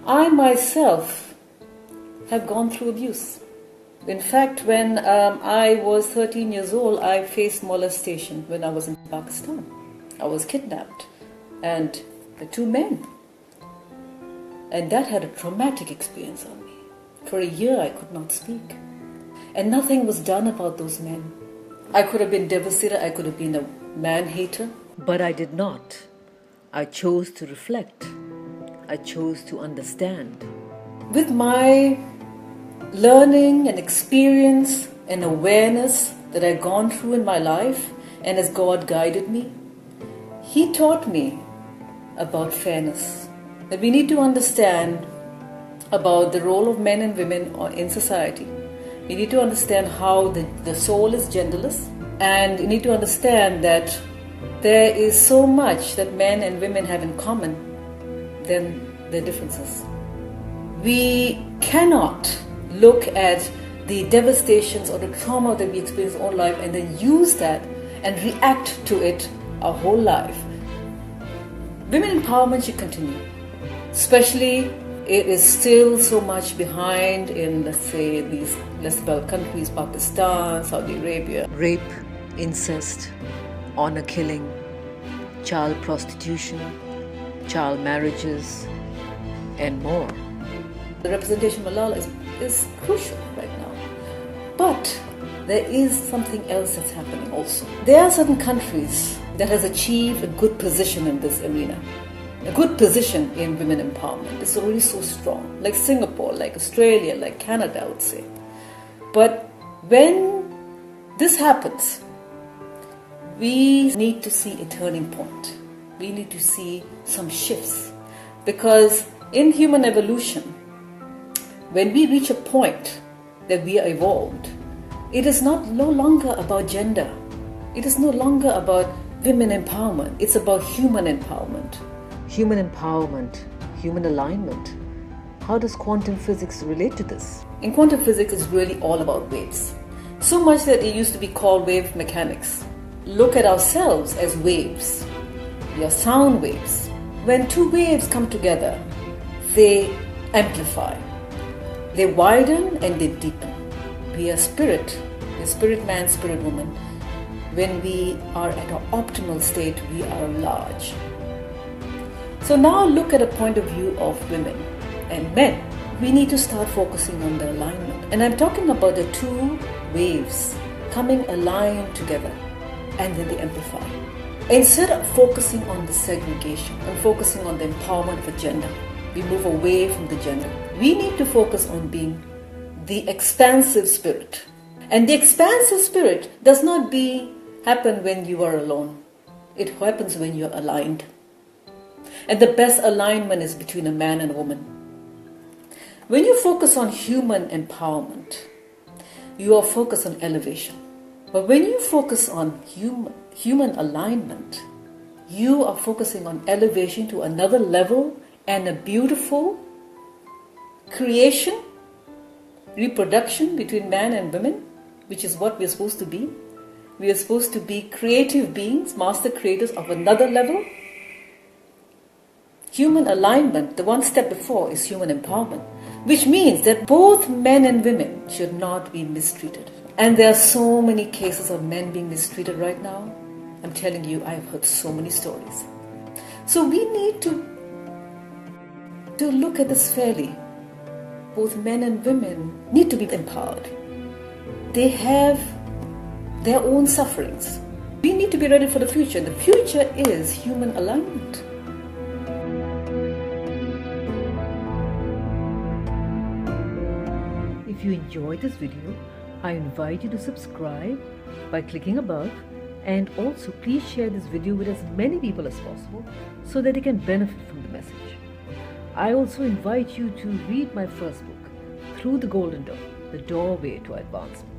I myself have gone through abuse. In fact, when I was 13 years old, I faced molestation when I was in Pakistan. I was kidnapped, and the two men. And that had a traumatic experience on me. For a year, I could not speak. And nothing was done about those men. I could have been devastated. I could have been a man-hater. But I did not. I chose to reflect. I chose to understand. With my learning and experience and awareness that I'd gone through in my life, and as God guided me, He taught me about fairness. That we need to understand about the role of men and women in society. We need to understand how the soul is genderless, and you need to understand that there is so much that men and women have in common than their differences. We cannot look at the devastations or the trauma that we experience in our own life and then use that and react to it our whole life. Women empowerment should continue. Especially, it is still so much behind in, let's say, these less developed countries, Pakistan, Saudi Arabia. Rape, incest, honor killing, child prostitution, child marriages, and more. The representation of Malala is crucial right now. But there is something else that's happening also. There are certain countries that has achieved a good position in this arena. A good position in women empowerment. It's already so strong. Like Singapore, like Australia, like Canada, I would say. But when this happens, we need to see a turning point. We need to see some shifts. Because in human evolution, when we reach a point that we are evolved, it is no longer about gender. It is no longer about women empowerment. It's about human empowerment. Human empowerment, human alignment. How does quantum physics relate to this? In quantum physics, it's really all about waves. So much that it used to be called wave mechanics. Look at ourselves as waves. We are sound waves. When two waves come together, they amplify. They widen and they deepen. We are spirit. We are spirit man, spirit woman. When we are at our optimal state, we are large. So now look at a point of view of women and men. We need to start focusing on the alignment. And I'm talking about the two waves coming aligned together, and then they amplify. Instead of focusing on the segregation and focusing on the empowerment of a gender, we move away from the gender. We need to focus on being the expansive spirit. And the expansive spirit does not happen when you are alone. It happens when you're aligned. And the best alignment is between a man and a woman. When you focus on human empowerment, you are focused on elevation. But when you focus on human alignment, you are focusing on elevation to another level and a beautiful creation, reproduction between man and women, which is what we're supposed to be. We are supposed to be creative beings, master creators of another level. Human alignment, the one step before, is human empowerment, which means that both men and women should not be mistreated. And there are so many cases of men being mistreated right now. I'm telling you, I've heard so many stories. So we need to look at this fairly. Both men and women need to be empowered. They have their own sufferings. We need to be ready for the future. The future is human alignment. If you enjoyed this video, I invite you to subscribe by clicking above, and also please share this video with as many people as possible so that they can benefit from the message. I also invite you to read my first book, Through the Golden Door, The Doorway to Advancement.